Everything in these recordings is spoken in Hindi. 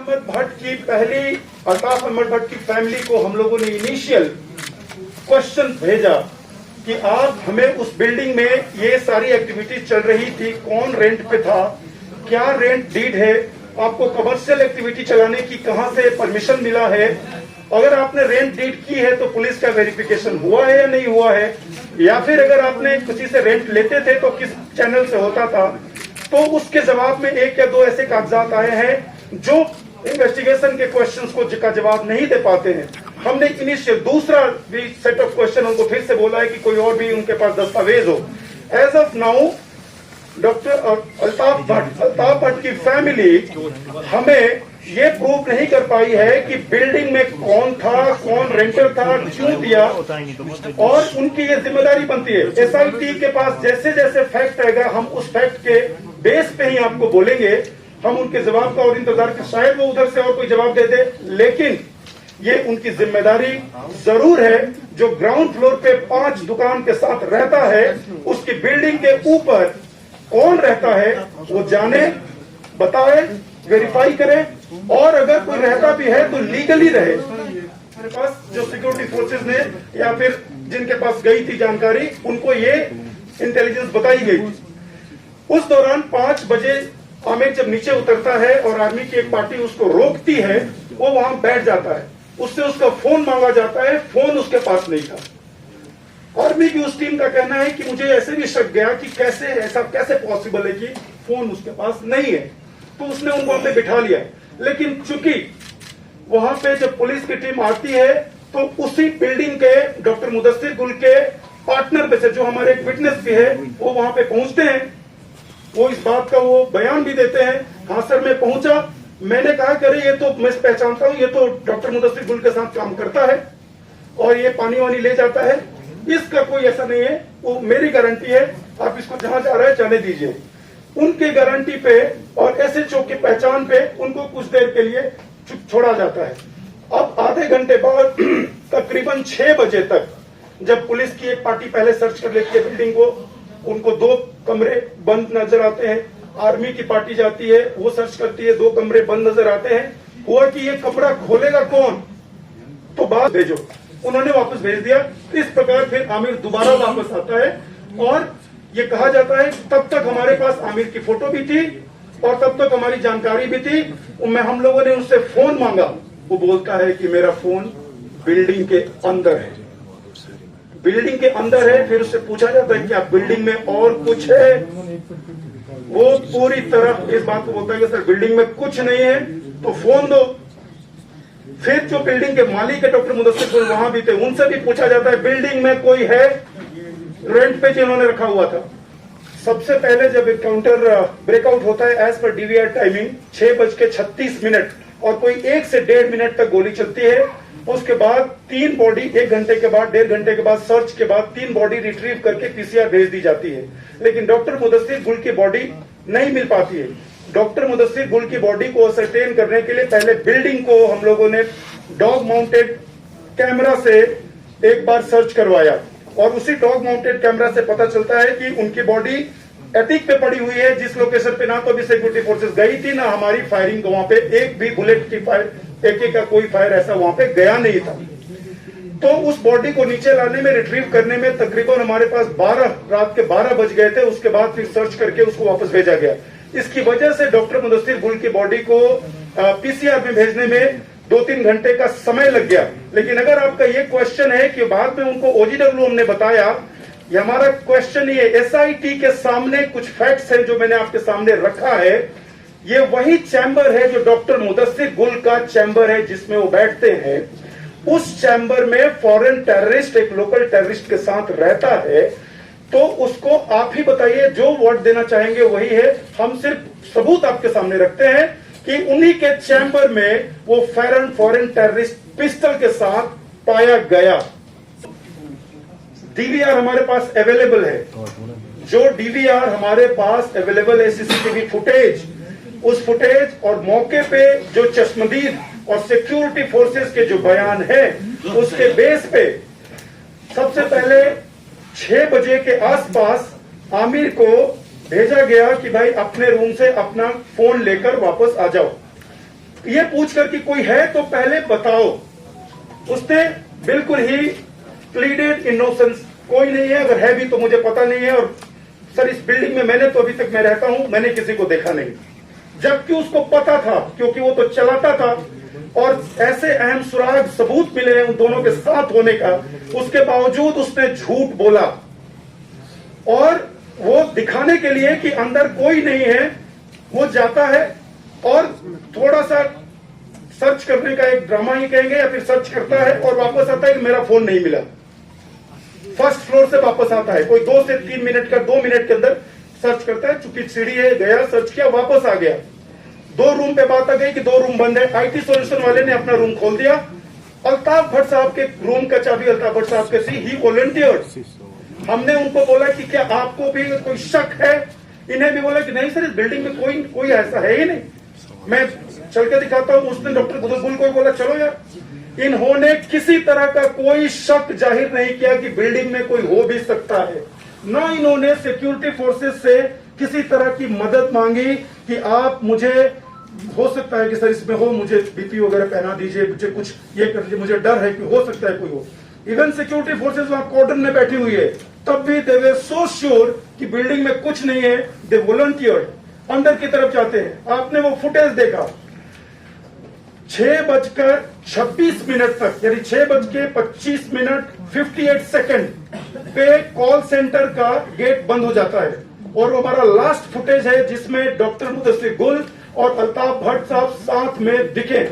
अहमद भट्ट की पहली अल्ताफ अहमद भट्ट की फैमिली को हम लोगों ने इनिशियल क्वेश्चन भेजा कि आप हमें उस बिल्डिंग में ये सारी एक्टिविटीज चल रही थी, कौन रेंट पे था, क्या रेंट डीड है, आपको कमर्शियल एक्टिविटी चलाने की कहां से परमिशन मिला है, अगर आपने रेंट डीड की है तो पुलिस का वेरिफिकेशन हुआ है या नहीं हुआ है, या फिर अगर आपने किसी से रेंट लेते थे तो किस चैनल से होता था। तो उसके जवाब में एक या दो ऐसे कागजात आए हैं जो इन्वेस्टिगेशन के क्वेश्चंस को का जवाब नहीं दे पाते हैं। हमने इनिशियल दूसरा भी सेट ऑफ क्वेश्चन उनको फिर से बोला है कि कोई और भी उनके पास दस्तावेज हो। As of now doctor Altaf Bhatt की फैमिली हमें ये प्रूव नहीं कर पाई है कि बिल्डिंग में कौन था, कौन रेंटर था, क्यों दिया, और उनकी ये जिम्मेदारी बनती है। एसआईटी के पास जैसे जैसे फैक्ट आएगा हम उस फैक्ट के बेस पे ही आपको बोलेंगे। हम उनके जवाब का और इंतजार कर, शायद वो उधर से और कोई जवाब दे दे, लेकिन ये उनकी जिम्मेदारी जरूर है। जो ग्राउंड फ्लोर पे 5 दुकान के साथ रहता है, उसकी बिल्डिंग के ऊपर कौन रहता है वो जाने, बताए, वेरीफाई करे, और अगर कोई रहता भी है तो लीगली रहे। हमारे पास जो सिक्योरिटी फोर्सेस ने या फिर जिनके पास गई थी जानकारी, उनको ये इंटेलिजेंस बताई गई थी। उस दौरान 5 बजे आमिर जब नीचे उतरता है और आर्मी की एक पार्टी उसको रोकती है, वो वहां बैठ जाता है, उससे उसका फोन मांगा जाता है, फोन उसके पास नहीं था। आर्मी की उस टीम का कहना है कि मुझे ऐसे भी शक गया कि कैसे ऐसा कैसे पॉसिबल है कि फोन उसके पास नहीं है, तो उसने उनको वहां पे बिठा लिया। लेकिन चूंकि वहां पे जब पुलिस की टीम आती है तो उसी बिल्डिंग के डॉक्टर मुदस्सिर गुल के पार्टनर पे से, जो हमारे एक विटनेस भी है, वो वहां पे पहुंचते हैं। वो इस बात का वो बयान भी देते हैं, हाँ सर मैं पहुंचा, मैंने कहा कि अरे ये तो मैं पहचानता हूं, ये तो डॉक्टर मुदस्सिर गुल के साथ काम करता है और ये पानी वानी ले जाता है, इसका कोई ऐसा नहीं है, वो मेरी गारंटी है, आप इसको जहां जा रहा है जाने दीजिए। उनके गारंटी पे और एसएचओ की पहचान पे उनको कुछ देर के लिए छोड़ा जाता है। अब आधे घंटे बाद तकरीबन 6 बजे तक जब पुलिस की एक पार्टी पहले सर्च कर लेती है बिल्डिंग को, उनको 2 कमरे बंद नजर आते हैं, आर्मी की पार्टी जाती है, वो सर्च करती है, 2 कमरे बंद नजर आते हैं। हुआ कि ये कमरा खोलेगा कौन, तो बात भेजो, उन्होंने वापस भेज दिया। इस प्रकार फिर आमिर दोबारा वापस आता है और ये कहा जाता है तब तक हमारे पास आमिर की फोटो भी थी और तब तक हमारी जानकारी भी थी। हम लोगों ने उससे फोन मांगा, वो बोलता है कि मेरा फोन बिल्डिंग के अंदर है, बिल्डिंग के अंदर है। फिर उससे पूछा जाता है कि आप बिल्डिंग में और कुछ है, वो पूरी तरह इस बात को बोलता है कि सर बिल्डिंग में कुछ नहीं है, तो फोन दो। फिर जो बिल्डिंग के मालिक है डॉक्टर मुदस्सिर गुल वहां भी थे, उनसे भी पूछा जाता है बिल्डिंग में कोई है, रेंट पे जिन्होंने रखा हुआ था। सबसे पहले जब काउंटर ब्रेकआउट होता है एज पर डीवीआर टाइमिंग 6:36 और कोई 1 से 1.5 मिनट तक गोली चलती है। उसके बाद 3 बॉडी 1 घंटे के बाद, 1.5 घंटे के बाद सर्च के बाद 3 बॉडी रिट्रीव करके पीसीआर भेज दी जाती है। लेकिन डॉक्टर मुदस्सिर गुल की बॉडी नहीं मिल पाती है। डॉक्टर मुदस्सिर गुल की बॉडी को असरटेन करने के लिए पहले बिल्डिंग को हम लोगों ने डॉग माउंटेड कैमरा से एक बार सर्च करवाया और उसी डॉग माउंटेड कैमरा से पता चलता है कि उनकी बॉडी एतिक पे पड़ी हुई है, जिस लोकेशन पे ना तो अभी सिक्योरिटी फोर्सेस गई थी, ना हमारी फायरिंग वहां पे एक भी बुलेट की फायर, AK का कोई फायर ऐसा वहां पे गया नहीं था। तो उस बॉडी को नीचे लाने में, रिट्रीव करने में तकरीबन हमारे पास रात के 12 बज गए थे। उसके बाद फिर सर्च करके उसको वापस भेजा गया। इसकी वजह से डॉक्टर मुदस्सिर गुल की बॉडी को पीसीआर में भेजने में 2-3 घंटे का समय लग गया। लेकिन अगर आपका ये क्वेश्चन है कि बाद में उनको OGW हमने बताया, ये हमारा क्वेश्चन ये एसआईटी के सामने कुछ फैक्ट्स हैं जो मैंने आपके सामने रखा है। ये वही चैम्बर है जो डॉक्टर मुदस्सिर गुल का चैम्बर है जिसमें वो बैठते हैं। उस चैम्बर में फॉरेन टेररिस्ट एक लोकल टेररिस्ट के साथ रहता है। तो उसको आप ही बताइए, जो वर्ड देना चाहेंगे वही है। हम सिर्फ सबूत आपके सामने रखते हैं कि उन्हीं के चैम्बर में वो फॉरेन टेररिस्ट पिस्टल के साथ पाया गया। डीवीआर हमारे पास अवेलेबल है। जो डीवीआर हमारे पास अवेलेबल है, सीसीटीवी फुटेज, उस फुटेज और मौके पे जो चश्मदीद और सिक्योरिटी फोर्सेस के जो बयान है, उसके बेस पे सबसे पहले 6 बजे के आसपास आमिर को भेजा गया कि भाई अपने रूम से अपना फोन लेकर वापस आ जाओ। ये पूछकर कि कोई है तो पहले बताओ। उसने बिल्कुल ही प्लीडेड इनोसेंस, कोई नहीं है, अगर है भी तो मुझे पता नहीं है, और सर इस बिल्डिंग में मैंने तो अभी तक मैं रहता हूं, मैंने किसी को देखा नहीं। जबकि उसको पता था, क्योंकि वो तो चलाता था और ऐसे अहम सुराग सबूत मिले हैं उन दोनों के साथ होने का, उसके बावजूद उसने झूठ बोला। और वो दिखाने के लिए कि अंदर कोई नहीं है, वो जाता है और थोड़ा सा सर्च करने का एक ड्रामा ही कहेंगे, या फिर सर्च करता है और वापस आता है कि मेरा फोन नहीं मिला। फर्स्ट फ्लोर से वापस आता है, कोई 2 से 3 मिनट का, 2 मिनट के अंदर सर्च करता है, चूंकि सीढ़ी है, गया सर्च किया, वापस आ गया। 2 रूम पे बात आ गई कि 2 रूम बंद है। आईटी सॉल्यूशन वाले ने अपना रूम खोल दिया। अल्ताफ भट्ट साहब के रूम का चाबी अल्ताफ भट्ट साहब के ही वॉलंटियर्ड। हमने उनको बोला कि क्या आपको भी कोई शक है? इन्हें भी बोला कि नहीं सर, इस बिल्डिंग में कोई ऐसा है ही नहीं, मैं चल के दिखाता हूं। उसने डॉक्टर गुल को बोला चलो यार। इन्होंने किसी तरह का कोई शक जाहिर नहीं किया कि बिल्डिंग में कोई हो भी सकता है। न इन्होंने सिक्योरिटी फोर्सेस से किसी तरह की मदद मांगी कि आप मुझे, हो सकता है कि सर इसमें हो, मुझे बीपी वगैरह पहना दीजिए, मुझे कुछ ये कर दीजिए, मुझे डर है कि हो सकता है कोई हो। इवन सिक्योरिटी फोर्सेस वहां कॉर्डन में बैठी हुई है, तब भी दे वर सो श्योर कि बिल्डिंग में कुछ नहीं है। दे वॉलंटियर्ड, अंदर की तरफ जाते हैं। आपने वो फुटेज देखा, 6:26 तक, यानी 6:25 58 पे कॉल सेंटर का गेट बंद हो जाता है। और हमारा लास्ट फुटेज है जिसमें डॉक्टर मुदस्सिर गुल और अल्ताफ भट्ट साहब साथ में दिखे।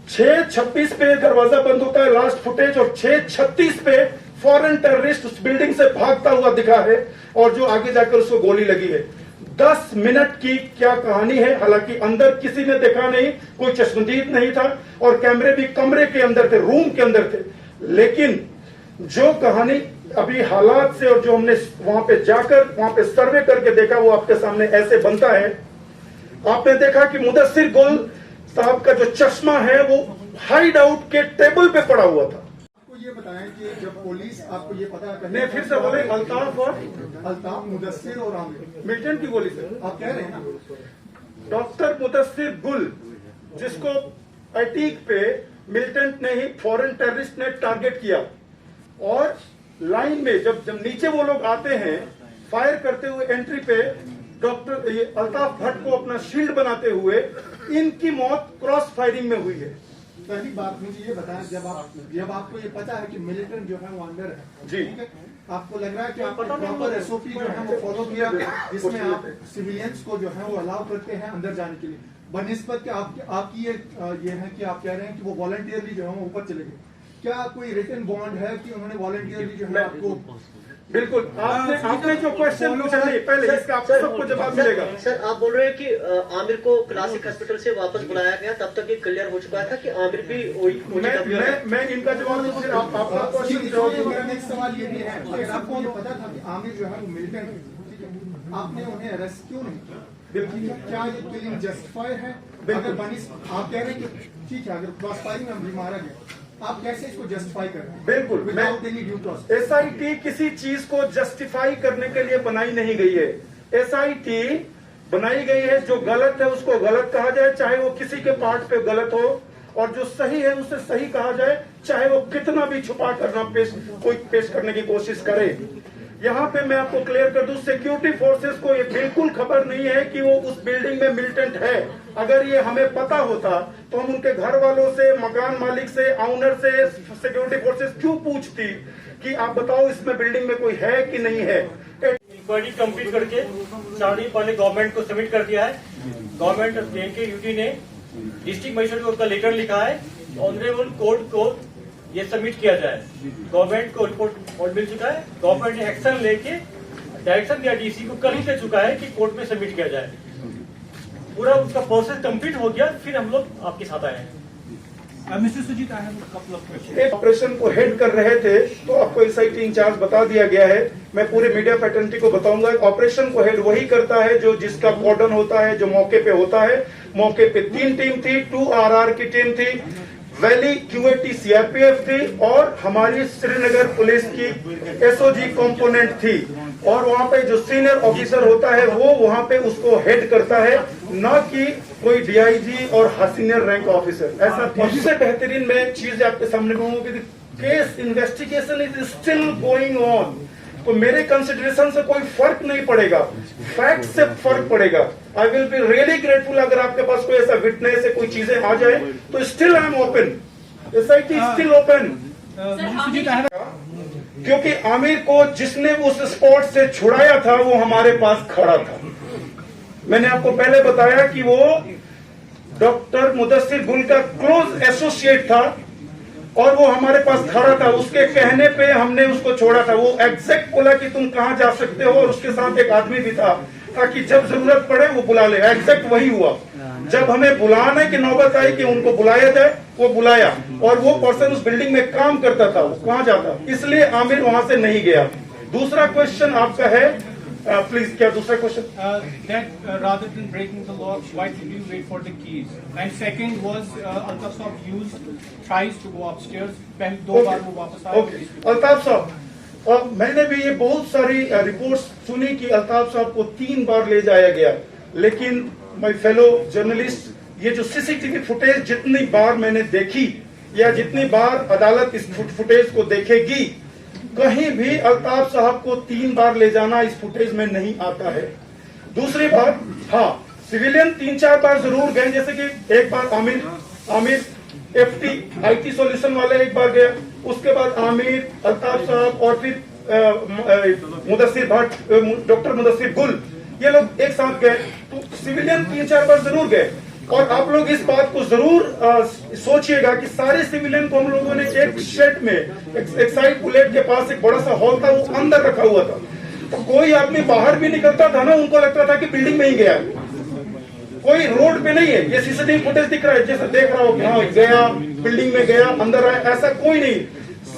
6:26 पे दरवाजा बंद होता है, लास्ट फुटेज, और 6:36 पे फॉरेन टेररिस्ट उस बिल्डिंग से भागता हुआ दिखा है, और जो आगे जाकर उसको गोली लगी है। 10 मिनट की क्या कहानी है। हालांकि अंदर किसी ने देखा नहीं, कोई चश्मदीद नहीं था, और कैमरे भी कमरे के अंदर थे, रूम के अंदर थे। लेकिन जो कहानी अभी हालात से, और जो हमने वहां पे जाकर वहां पे सर्वे करके देखा, वो आपके सामने ऐसे बनता है। आपने देखा कि मुदस्सिर गुल साहब का जो चश्मा है वो हाइड आउट के टेबल पे पड़ा हुआ था। ये बताएं कि जब पुलिस आपको ये पता नहीं, फिर से बोले, अल्ताफ मुदस्सिर और आमिर मिल्टन की गोली से आप कह रहे हैं ना, डॉक्टर मुदस्सिर गुल, जिसको अटीक पे मिलिटेंट ने ही, फॉरेन टेररिस्ट ने टारगेट किया, और लाइन में जब नीचे वो लोग आते हैं फायर करते हुए एंट्री पे, डॉक्टर ये अल्ताफ भट्ट को अपना शील्ड बनाते हुए, इनकी मौत क्रॉस फायरिंग में हुई है। पहली बात मुझे ये बताएं, जब आपको ये पता है कि मिलिटेंट जो है वो अंदर है, जी, ठीक है, आपको लग रहा है कि आपको प्रॉपर एसओपी जो है वो फॉलो किया, जिसमें आप सिविलियंस को जो है वो अलाउ करते हैं अंदर जाने के लिए, बनिस्बत के आपकी ये है कि आप कह रहे हैं कि वो वॉलंटियरली जो है वो ऊपर चले गए। क्या कोई रिटन बॉन्ड है कि उन्होंने वॉलंटियरली जो है आपको? बिल्कुल, आपने जो क्वेश्चन पूछा नहीं पहले, इसका आपको सबको जवाब मिलेगा। सर, आप बोल रहे हैं कि आमिर को क्लासिक हॉस्पिटल से वापस बुलाया गया, तब तक ये क्लियर हो चुका था कि आमिर भी मैं इनका जवाब दूं, फिर आपका क्वेश्चन जवाब दूंगा। नेक्स्ट सवाल ये भी है, अगर आपको ये पता था कि आमिर जो है वो मिलिटेंट है, आपने उन्हें अरेस्ट क्यों नहीं किया? बिल्कुल, क्या ये किलिंग जस्टिफाइड है? अगर आप कह रहे हैं कि ठीक है, अगर क्रॉस फायरिंग में मारा गया, आप कैसे इसको जस्टिफाई कर रहे हैं? बिल्कुल, without any due process. SIT किसी चीज को जस्टिफाई करने के लिए बनाई नहीं गई है। एसआईटी बनाई गई है, जो गलत है उसको गलत कहा जाए, चाहे वो किसी के पार्ट पे गलत हो, और जो सही है उसे सही कहा जाए, चाहे वो कितना भी छुपा करना पेश करने की कोशिश करे। यहाँ पे मैं आपको क्लियर कर दूं, सिक्योरिटी फोर्सेस को ये बिल्कुल खबर नहीं है कि वो उस बिल्डिंग में मिलिटेंट है। अगर ये हमें पता होता तो हम उनके घर वालों से, मकान मालिक से, ऑनर से, सिक्योरिटी फोर्सेस क्यों पूछती कि आप बताओ इसमें बिल्डिंग में कोई है कि नहीं है। इंक्वायरी कंप्लीट करके सारी पहले गवर्नमेंट को सबमिट कर दिया है। गवर्नमेंट के यूटी ने डिस्ट्रिक्ट मजिस्ट्रेट को उसका लेटर लिखा है, ऑनरेबल कोर्ट को ये सबमिट किया जाए। गवर्नमेंट को रिपोर्ट और मिल चुका है, गवर्नमेंट ने एक्शन लेके डायरेक्शन दिया डीसी को, कल ही दे चुका है कि कोर्ट में सबमिट किया जाए। पूरा उसका प्रोसेस कंप्लीट हो गया, फिर हम लोग आपके साथ आए हैं। Mister Sujit, I have a couple of question. एक ऑपरेशन को हेड कर रहे थे तो आपको एसआईटी इंचार्ज बता दिया गया है, मैं पूरे मीडिया फैटर्निटी को बताऊंगा। ऑपरेशन को हेड वही करता है जो जिसका कॉर्डन होता है, जो मौके पे होता है। मौके पे 3 टीम थी, 2 RR की टीम थी, वैली QAT CRPF थी, और हमारी श्रीनगर पुलिस की SOG कंपोनेंट थी। और वहां पे जो सीनियर ऑफिसर होता है वो वहां पे उसको हेड करता है, न कि कोई डीआईजी और सीनियर रैंक ऑफिसर, ऐसा सबसे बेहतरीन मैं चीज आपके सामने कहूंगा कि case investigation is still going on. तो मेरे कंसिडरेशन से कोई फर्क नहीं पड़ेगा, फैक्ट से फर्क पड़ेगा। I will be really grateful अगर आपके पास कोई ऐसा विटनेस है, कोई चीजें आ जाए तो still I am open, SIT still open. Mr. Sujit, I have क्योंकि आमिर को जिसने उस स्पॉट से छुड़ाया था वो हमारे पास खड़ा था। मैंने आपको पहले बताया कि वो डॉक्टर मुदस्सिर गुल का क्लोज एसोसिएट था और वो हमारे पास खड़ा था। उसके कहने पे हमने उसको छोड़ा था। वो एग्जैक्ट बोला कि तुम कहां जा सकते हो, और उसके साथ एक आदमी भी था ताकि जब जरूरत पड़े वो बुला ले। एग्जैक्ट वही हुआ। जब हमें बुलाने की नौबत आई कि उनको बुलाया जाए, वो बुलाया, और वो पर्सन उस बिल्डिंग में काम करता था, वो कहां जाता, इसलिए आमिर वहां से नहीं गया। दूसरा क्वेश्चन आपका है, प्लीज, क्या दूसरा question? that rather than breaking the lock, why did you wait for the keys? And second was Altaf Saab tries to go upstairs. पहले 2 बार वो वापस आए। ओके, अल्ताफ साहब, मैंने भी ये बहुत सारी रिपोर्ट्स सुनी कि अल्ताफ साहब को 3 बार ले जाया गया, लेकिन माय फेलो जर्नलिस्ट, ये जो सीसीटीवी फुटेज जितनी बार मैंने देखी या जितनी बार अदालत इस फुटेज को देखेगी, कहीं भी अल्ताफ साहब को 3 बार ले जाना इस फुटेज में नहीं आता है। दूसरी बात, हाँ, सिविलियन 3-4 बार जरूर गए, जैसे कि एक बार आमिर एफटी आईटी सॉल्यूशन वाले एक बार गया, उसके बाद आमिर, अल्ताफ साहब और फिर मुदस्सिर भट्ट, डॉक्टर मुदस्सिर गुल, ये लोग एक साथ गए। तो सिविलियन 3-4 बार जरूर गए। और आप लोग इस बात को जरूर सोचिएगा कि सारे सिविलियन को हम लोगों ने एक शेड में, एक्साइड बुलेट के पास एक बड़ा सा हॉल था, वो अंदर रखा हुआ था। तो कोई आदमी बाहर भी निकलता था ना, उनको लगता था कि बिल्डिंग में ही गया, कोई रोड पे नहीं है। ये सीसीटीवी फुटेज दिख रहा है, जैसे देख रहा हो कि हाँ गया, बिल्डिंग में गया, अंदर आया, ऐसा कोई नहीं।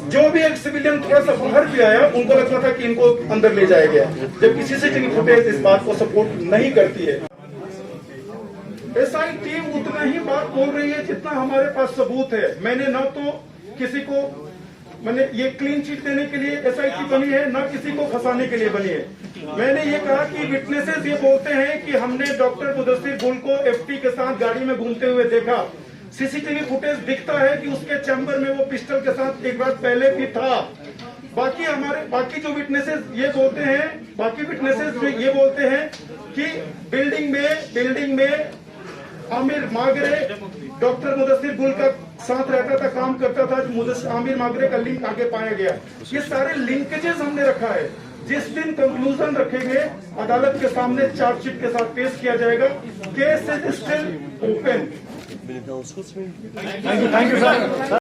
जो भी एक सिविलियन थोड़ा सा बाहर भी आया, उनको लगता था कि इनको अंदर ले जाया गया, जबकि सीसीटीवी फुटेज इस बात को सपोर्ट नहीं करती है। एसआई टीम उतना ही बात बोल रही है जितना हमारे पास सबूत है। मैंने न तो किसी को, मैंने ये क्लीन चिट देने के लिए एसआईटी बनी है, न किसी को फंसाने के लिए बनी है। मैंने ये कहा कि विटनेसेस ये बोलते हैं कि हमने डॉक्टर मुदस्सिर गुल को एफटी के साथ गाड़ी में घूमते हुए देखा। सीसीटीवी फुटेज दिखता है कि उसके चैम्बर में वो पिस्टल के साथ एक बार पहले भी था। बाकी जो विटनेसेस ये बोलते हैं, बाकी विटनेसेस जो ये बोलते हैं कि बिल्डिंग में आमिर मागरे डॉक्टर मुदस्सिर गुल का साथ रहता था, काम करता था, जो आमिर मागरे का लिंक आगे पाया गया। ये सारे लिंकेजेस हमने रखा है। जिस दिन कंक्लूजन रखेंगे, अदालत के सामने चार्जशीट के साथ पेश किया जाएगा। Case is still open. Thank you, sir.